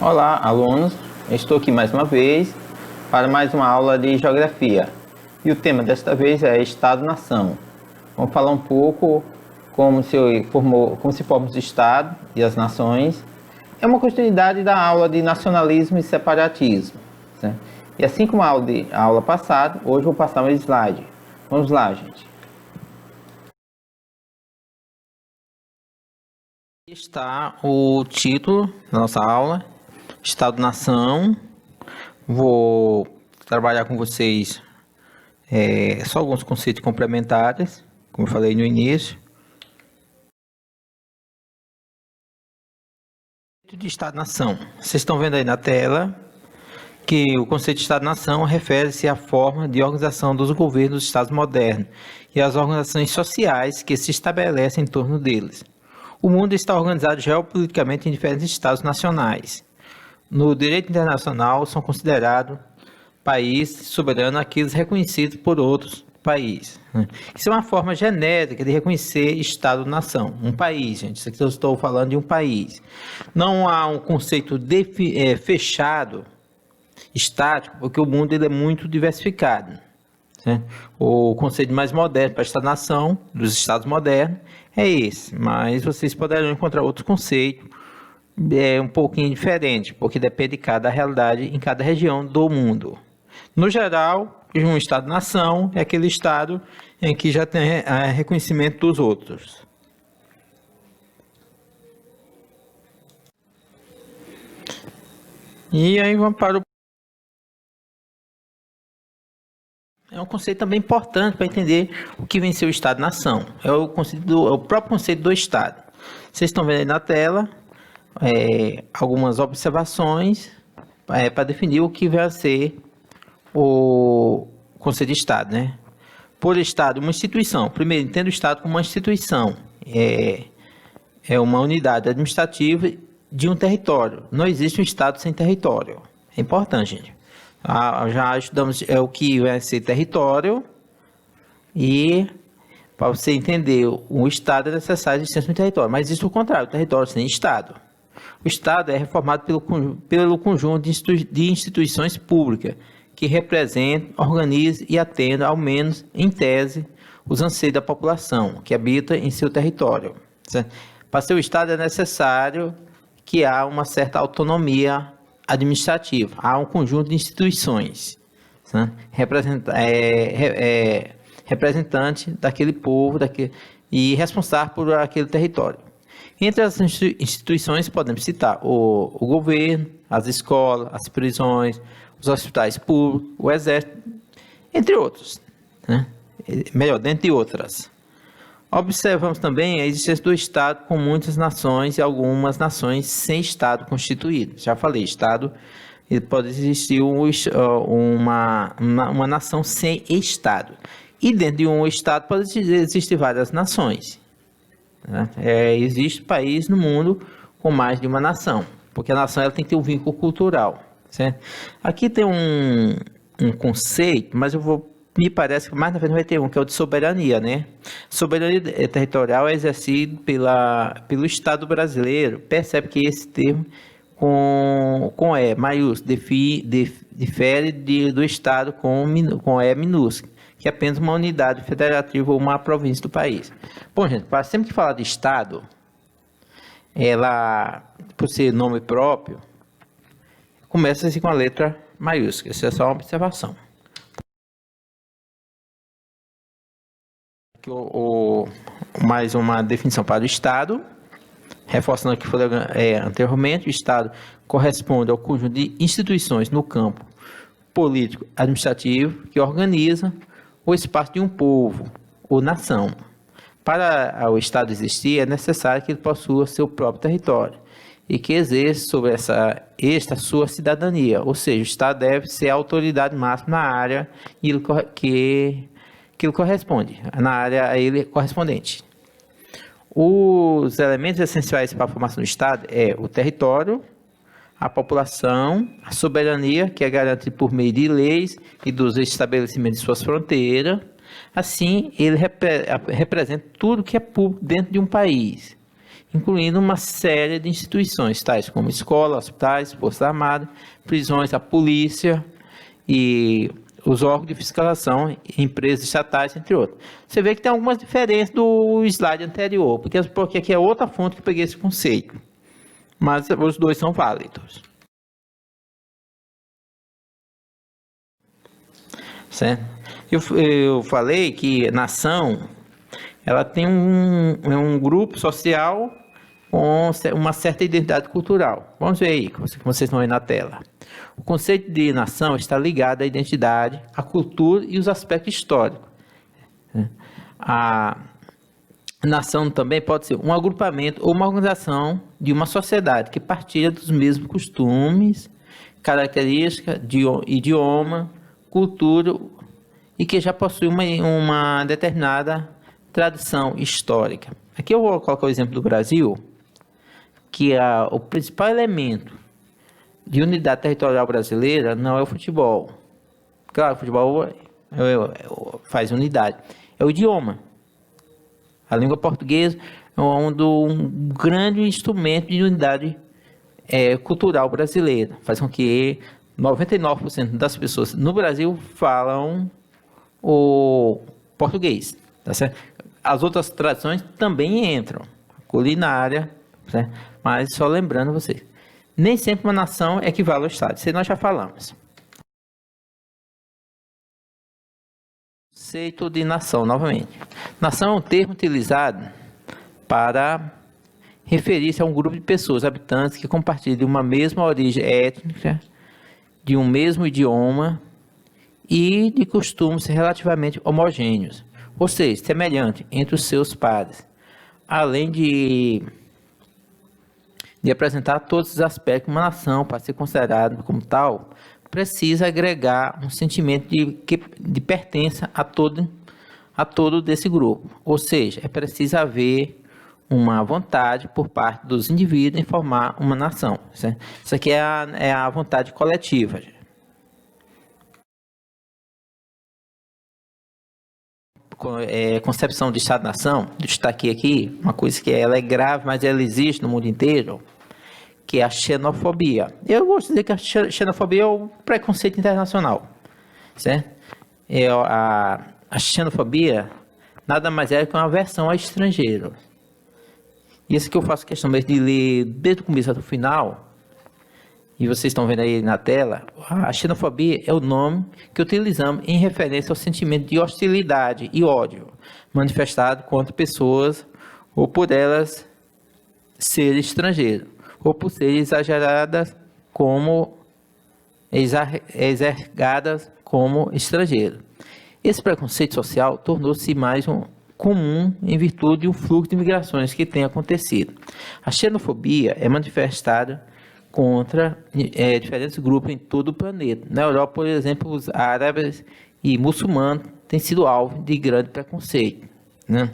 Olá, alunos. Estou aqui mais uma vez para mais uma aula de Geografia. E o tema desta vez é Estado-nação. Vamos falar um pouco como se formam os Estados e as nações. É uma continuidade da aula de nacionalismo e separatismo, certo? E assim como a aula passada, hoje vou passar um slide. Vamos lá, gente. Aqui está o título da nossa aula, Estado-nação. Vou trabalhar com vocês só alguns conceitos complementares, como eu falei no início. De Estado-nação. Vocês estão vendo aí na tela que o conceito de Estado-nação refere-se à forma de organização dos governos dos Estados modernos e às organizações sociais que se estabelecem em torno deles. O mundo está organizado geopoliticamente em diferentes Estados nacionais. No direito internacional, são considerados países soberanos aqueles reconhecidos por outros países. Isso é uma forma genérica de reconhecer Estado-nação. Um país, gente. Isso aqui eu estou falando de um país. Não há um conceito fechado, estático, porque o mundo ele é muito diversificado. Certo? O conceito mais moderno para Estado-nação, dos Estados modernos, é esse. Mas vocês poderão encontrar outros conceitos um pouquinho diferente, porque depende de cada realidade em cada região do mundo. No geral, um Estado-nação é aquele Estado em que já tem reconhecimento dos outros. E aí vamos para o... É um conceito também importante para entender o que vem ser o Estado-nação. É o próprio conceito do Estado. Vocês estão vendo aí na tela algumas observações para definir o que vai ser o conceito de Estado, né? Por Estado, uma instituição. Primeiro, entenda o Estado como uma instituição. É uma unidade administrativa de um território. Não existe um Estado sem território. É importante, gente. Já estudamos o que vai ser território e para você entender o Estado é necessário a existência de um território. Mas existe o contrário, o território sem Estado. O Estado é reformado pelo conjunto de instituições públicas que representam, organizam e atendam, ao menos em tese, os anseios da população que habita em seu território. Certo? Para ser o Estado é necessário que há uma certa autonomia administrativa, há um conjunto de instituições, certo? Representante daquele povo e responsável por aquele território. Entre as instituições podemos citar o governo, as escolas, as prisões, os hospitais públicos, o exército, entre outros, né? Melhor, dentre outras. Observamos também a existência do Estado com muitas nações e algumas nações sem Estado constituído. Já falei, Estado, pode existir uma nação sem Estado. E dentro de um Estado pode existir várias nações. Né? Existe país no mundo com mais de uma nação, porque a nação ela tem que ter um vínculo cultural. Certo? Aqui tem um conceito, mas me parece que mais na frente vai ter que é o de soberania, né? Soberania territorial é exercido pelo Estado brasileiro. Percebe que esse termo com E maiúsculo difere do Estado com E minúsculo, que é apenas uma unidade federativa ou uma província do país. Bom, gente, para sempre que falar de Estado, ela, por ser nome próprio, começa-se com a letra maiúscula. Isso é só uma observação. Aqui mais uma definição para o Estado. Reforçando o que foi anteriormente, o Estado corresponde ao conjunto de instituições no campo político administrativo que organiza o espaço de um povo ou nação. Para o Estado existir, é necessário que ele possua seu próprio território e que exerça sobre esta sua cidadania, ou seja, o Estado deve ser a autoridade máxima na área que ele corresponde, na área a ele correspondente. Os elementos essenciais para a formação do Estado é o território, a população, a soberania, que é garantida por meio de leis e dos estabelecimentos de suas fronteiras. Assim, ele representa tudo que é público dentro de um país. incluindo uma série de instituições, tais como escolas, hospitais, forças armadas, prisões, a polícia e os órgãos de fiscalização, empresas estatais, entre outros. Você vê que tem algumas diferenças do slide anterior, porque aqui é outra fonte que eu peguei esse conceito, mas os dois são válidos. Certo? Eu falei que nação, ela tem um grupo social com uma certa identidade cultural. Vamos ver aí, como vocês estão aí na tela. O conceito de nação está ligado à identidade, à cultura e os aspectos históricos. A nação também pode ser um agrupamento ou uma organização de uma sociedade que partilha dos mesmos costumes, características, idioma, cultura e que já possui uma determinada tradição histórica. Aqui eu vou colocar o exemplo do Brasil, que o principal elemento de unidade territorial brasileira não é o futebol. Claro, o futebol faz unidade. É o idioma. A língua portuguesa é um grande instrumento de unidade cultural brasileira. Faz com que 99% das pessoas no Brasil falam o português. Tá certo? As outras tradições também entram. Culinária, certo? Mas só lembrando você, nem sempre uma nação equivale ao Estado. Isso nós já falamos. Conceito de nação, novamente. Nação é um termo utilizado para referir-se a um grupo de pessoas, habitantes, que compartilham de uma mesma origem étnica, de um mesmo idioma e de costumes relativamente homogêneos, ou seja, semelhante entre os seus pares, além de apresentar todos os aspectos. Uma nação, para ser considerada como tal, precisa agregar um sentimento de pertença a todo desse grupo, ou seja, é preciso haver uma vontade por parte dos indivíduos em formar uma nação, certo? Isso aqui é a vontade coletiva. Concepção de Estado-nação, destaquei aqui uma coisa que ela é grave, mas ela existe no mundo inteiro, que é a xenofobia. Eu gosto de dizer que a xenofobia é o preconceito internacional, certo? A xenofobia nada mais é que uma aversão ao estrangeiro. E isso que eu faço questão mesmo de ler desde o começo até o final, e vocês estão vendo aí na tela, a xenofobia é o nome que utilizamos em referência ao sentimento de hostilidade e ódio manifestado contra pessoas ou por elas serem estrangeiros, ou por serem exageradas como estrangeiro. Esse preconceito social tornou-se mais comum em virtude do fluxo de migrações que tem acontecido. A xenofobia é manifestada contra diferentes grupos em todo o planeta. Na Europa, por exemplo, os árabes e muçulmanos têm sido alvo de grande preconceito, né?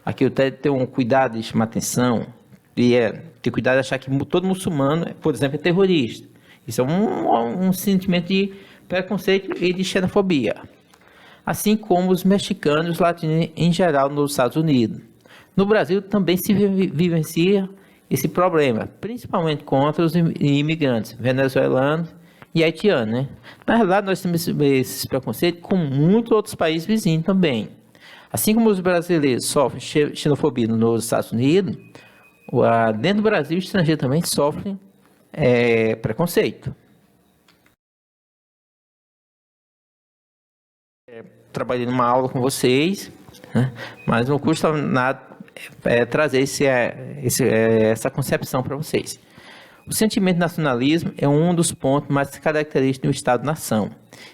Aqui eu tenho um cuidado de chamar atenção, ter cuidado de achar que todo muçulmano, por exemplo, é terrorista. Isso é um sentimento de preconceito e de xenofobia. Assim como os mexicanos e os latinos em geral nos Estados Unidos. No Brasil também se vivencia esse problema, principalmente contra os imigrantes venezuelanos e haitianos, né? Na realidade, nós temos esse preconceito com muitos outros países vizinhos também. Assim como os brasileiros sofrem xenofobia nos Estados Unidos, dentro do Brasil, os estrangeiros também sofrem preconceito. Trabalhei numa aula com vocês, né? Mas não custa nada trazer essa concepção para vocês. O sentimento de nacionalismo é um dos pontos mais característicos do Estado-nação.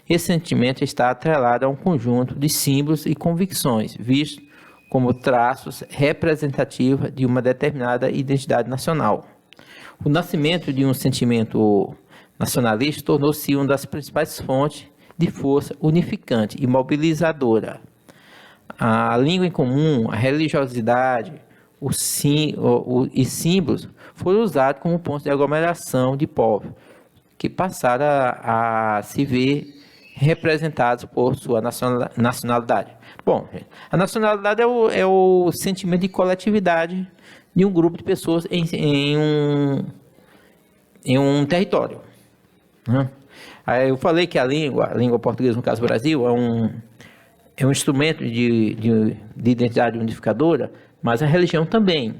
Esse sentimento está atrelado a um conjunto de símbolos e convicções, vistos como traços representativos de uma determinada identidade nacional. O nascimento de um sentimento nacionalista tornou-se uma das principais fontes de força unificante e mobilizadora. A língua em comum, a religiosidade e símbolos foram usados como pontos de aglomeração de povos, que passaram a se ver representados por sua nacionalidade. Bom, a nacionalidade é o sentimento de coletividade de um grupo de pessoas em um território, né? Aí eu falei que a língua portuguesa, no caso do Brasil, é um instrumento de identidade unificadora, mas a religião também,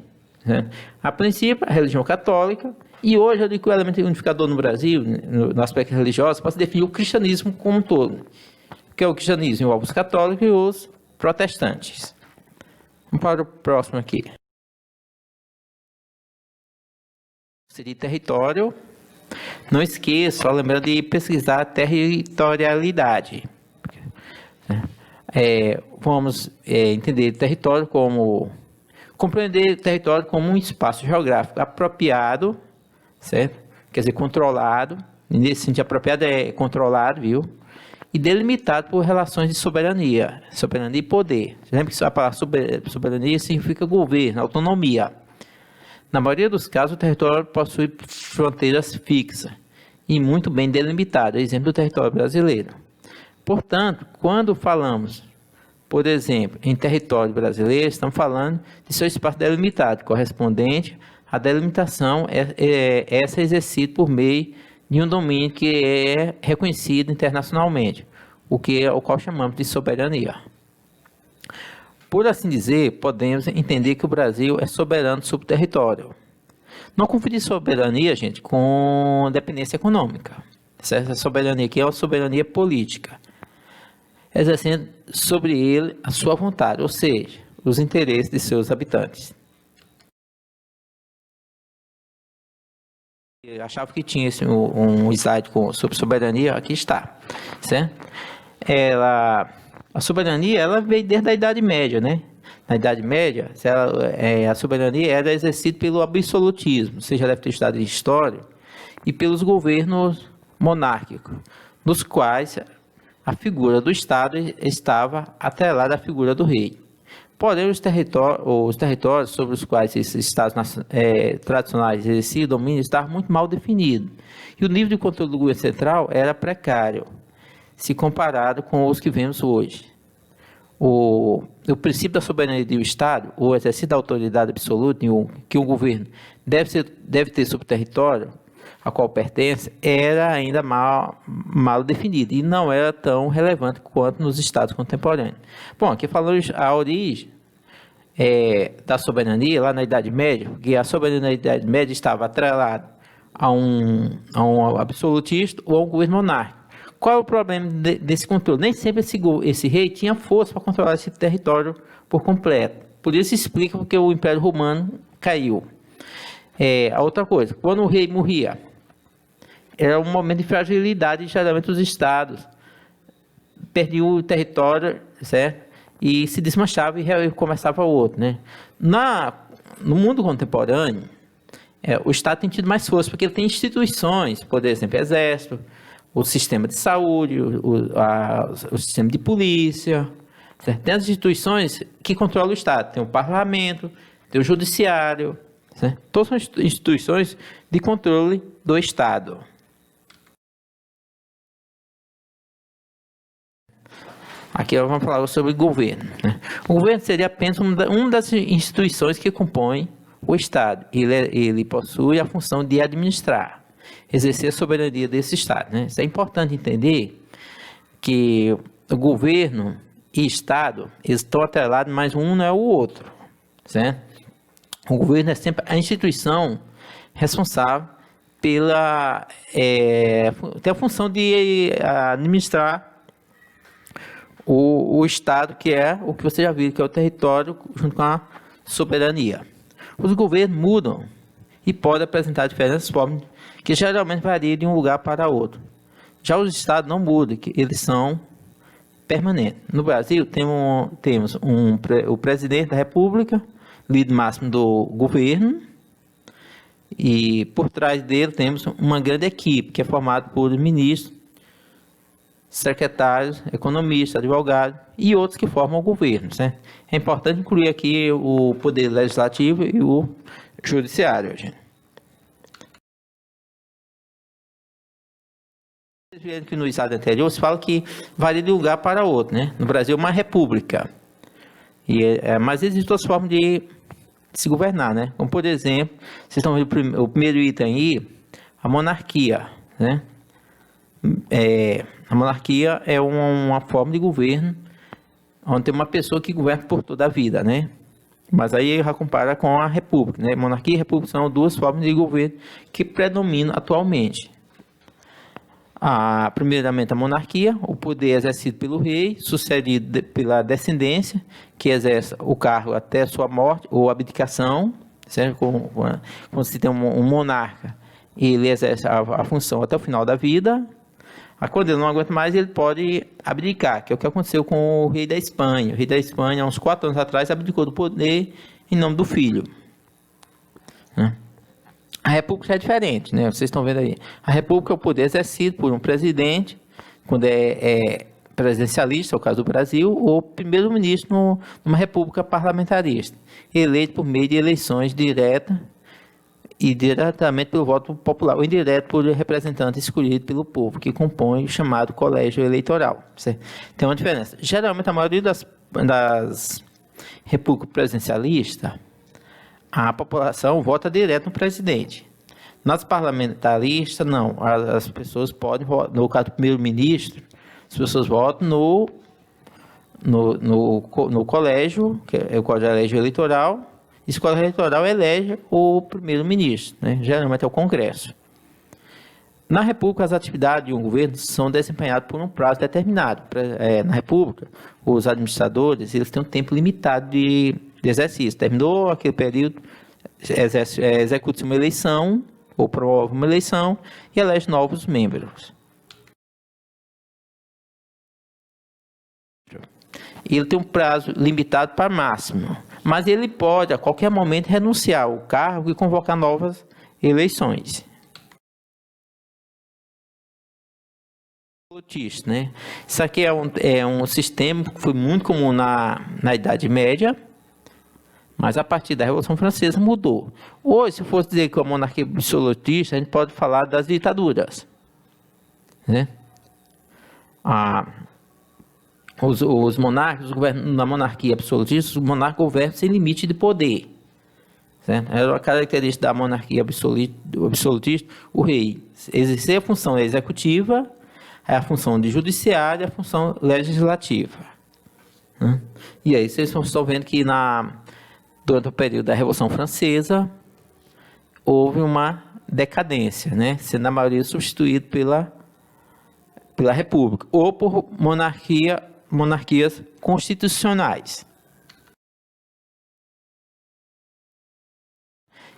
né? A princípio, a religião católica, e hoje eu digo que o elemento unificador no Brasil, no aspecto religioso, pode definir o cristianismo como um todo, que é o cristianismo envolve os católicos e os protestantes. Vamos para o próximo aqui. Seria território. Não esqueça, só lembrando de pesquisar a territorialidade. Vamos entender território como... Compreender território como um espaço geográfico apropriado, certo? Quer dizer, controlado. Nesse sentido, apropriado é controlado, viu? E delimitado por relações de soberania e poder. Lembra que a palavra soberania significa governo, autonomia. Na maioria dos casos, o território possui fronteiras fixas e muito bem delimitadas, exemplo do território brasileiro. Portanto, quando falamos, por exemplo, em território brasileiro, estamos falando de seu espaço delimitado, correspondente à delimitação, essa é exercida por meio de um domínio que é reconhecido internacionalmente, o qual chamamos de soberania. Por assim dizer, podemos entender que o Brasil é soberano sobre o território. Não confundir soberania, gente, com dependência econômica. Essa soberania aqui é uma soberania política, exercendo sobre ele a sua vontade, ou seja, os interesses de seus habitantes. Eu achava que tinha um slide sobre soberania, aqui está, certo? A soberania, ela veio desde a Idade Média, né? Na Idade Média, a soberania era exercida pelo absolutismo, você já deve ter estudado em história, e pelos governos monárquicos, nos quais a figura do Estado estava atrelada à figura do rei. Porém, os territórios sobre os quais esses Estados tradicionais exerciam domínio estavam muito mal definidos, e o nível de controle do governo central era precário, se comparado com os que vemos hoje. O princípio da soberania do Estado, o exercício da autoridade absoluta que o governo deve ter sobre o território a qual pertence, era ainda mal definido e não era tão relevante quanto nos estados contemporâneos. Bom, aqui falamos a origem da soberania lá na Idade Média, porque a soberania na Idade Média estava atrelada a um absolutista ou a um governo monárquico. Qual é o problema desse controle? Nem sempre esse rei tinha força para controlar esse território por completo. Por isso explica porque o Império Romano caiu. A outra coisa, quando o rei morria, era um momento de fragilidade, geralmente os estados perdiam o território, certo? E se desmanchava e começava outro, né? No mundo contemporâneo, o Estado tem tido mais força, porque ele tem instituições, por exemplo, exército, o sistema de saúde, o sistema de polícia, certo? Tem as instituições que controlam o Estado, tem o parlamento, tem o judiciário, certo? Todas são instituições de controle do Estado. Aqui vamos falar sobre o governo, né? O governo seria apenas uma das instituições que compõem o Estado. Ele possui a função de administrar, exercer a soberania desse Estado, né? Isso é importante entender que o governo e Estado eles estão atrelados, mas um não é o outro, certo? O governo é sempre a instituição responsável tem a função de administrar o Estado, que é o que você já viu, que é o território, junto com a soberania. Os governos mudam e podem apresentar diferentes formas, que geralmente variam de um lugar para outro. Já os Estados não mudam, eles são permanentes. No Brasil, temos o presidente da República, líder máximo do governo, e por trás dele temos uma grande equipe, que é formada por ministros, secretários, economistas, advogados e outros que formam o governo, certo? É importante incluir aqui o poder legislativo e o judiciário, gente. Vocês viram que no estado anterior se fala que varia de um lugar para outro, né? No Brasil é uma república, mas existem outras formas de de se governar, né? Como, por exemplo, vocês estão vendo o primeiro item aí, a monarquia, né? A monarquia é uma forma de governo onde tem uma pessoa que governa por toda a vida, né? Mas aí já compara com a república, né? Monarquia e república são duas formas de governo que predominam atualmente. Primeiramente, a monarquia, o poder exercido pelo rei, sucedido pela descendência, que exerce o cargo até sua morte ou abdicação, certo? Quando se tem um monarca, ele exerce a função até o final da vida. Quando ele não aguenta mais, ele pode abdicar, que é o que aconteceu com o rei da Espanha. O rei da Espanha, há uns 4 anos atrás, abdicou do poder em nome do filho, né? A república é diferente, né? Vocês estão vendo aí. A república é o poder exercido por um presidente, quando é presidencialista, é o caso do Brasil, ou primeiro-ministro numa república parlamentarista, eleito por meio de eleições diretas e diretamente pelo voto popular, ou indireto por representante escolhido pelo povo, que compõe o chamado colégio eleitoral. Certo? Tem uma diferença. Geralmente, a maioria das repúblicas presidencialistas, a população vota direto no presidente. Nas parlamentaristas, não. As pessoas podem votar, no caso do primeiro-ministro, as pessoas votam no colégio, que é o colégio eleitoral. Esse colégio eleitoral elege o primeiro-ministro, né? Geralmente é o Congresso. Na República, as atividades de um governo são desempenhadas por um prazo determinado. Na República, os administradores eles têm um tempo limitado de exercício. Terminou aquele período, executa-se uma eleição, ou promove uma eleição, e elege novos membros. Ele tem um prazo limitado para máximo, mas ele pode, a qualquer momento, renunciar ao cargo e convocar novas eleições. Né? Isso aqui é um sistema que foi muito comum na Idade Média, mas a partir da Revolução Francesa mudou. Hoje, se fosse dizer que a monarquia absolutista, a gente pode falar das ditaduras, né? Os monarcas, na monarquia absolutista, os monarcas governam sem limite de poder. Certo? Era uma característica da monarquia absolutista, o rei exercer a função executiva, a função de judiciária e a função legislativa. Né? E aí vocês estão vendo que durante o período da Revolução Francesa houve uma decadência, né? Sendo a maioria substituído pela República ou por monarquias constitucionais.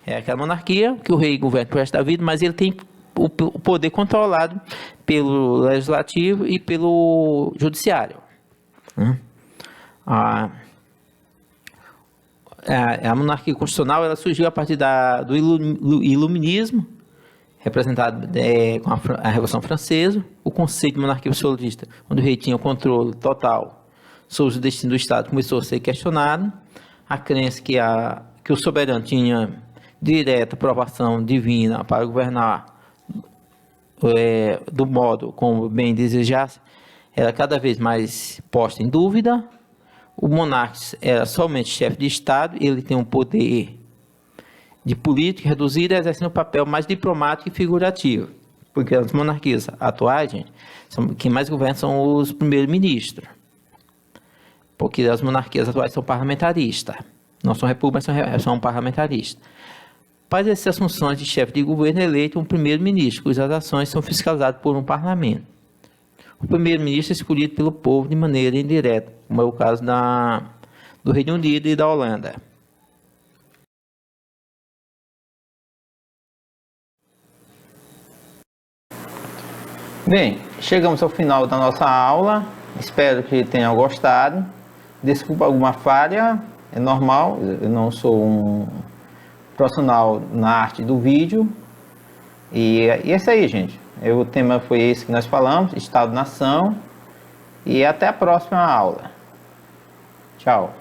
É aquela monarquia que o rei governa o resto da vida, mas ele tem o poder controlado pelo legislativo e pelo judiciário. A monarquia constitucional ela surgiu a partir do iluminismo, representado com a Revolução Francesa, o conceito de monarquia absolutista, onde o rei tinha o controle total sobre o destino do Estado, começou a ser questionado. A crença que o soberano tinha direta aprovação divina para governar do modo como bem desejasse, era cada vez mais posta em dúvida. O monarca era somente chefe de Estado, ele tem um poder de política reduzido, exercendo um papel mais diplomático e figurativo. Porque as monarquias atuais, gente, quem mais governa são os primeiros-ministros. Porque as monarquias atuais são parlamentaristas. Não são repúblicas, são parlamentaristas. Para exercer as funções de chefe de governo, é eleito um primeiro-ministro, cujas ações são fiscalizadas por um parlamento. O primeiro-ministro é escolhido pelo povo de maneira indireta, como é o caso do Reino Unido e da Holanda. Bem, chegamos ao final da nossa aula. Espero que tenham gostado. Desculpa alguma falha, é normal, eu não sou um profissional na arte do vídeo. E é isso aí, gente. O tema foi esse que nós falamos, Estado-nação. E até a próxima aula. Tchau.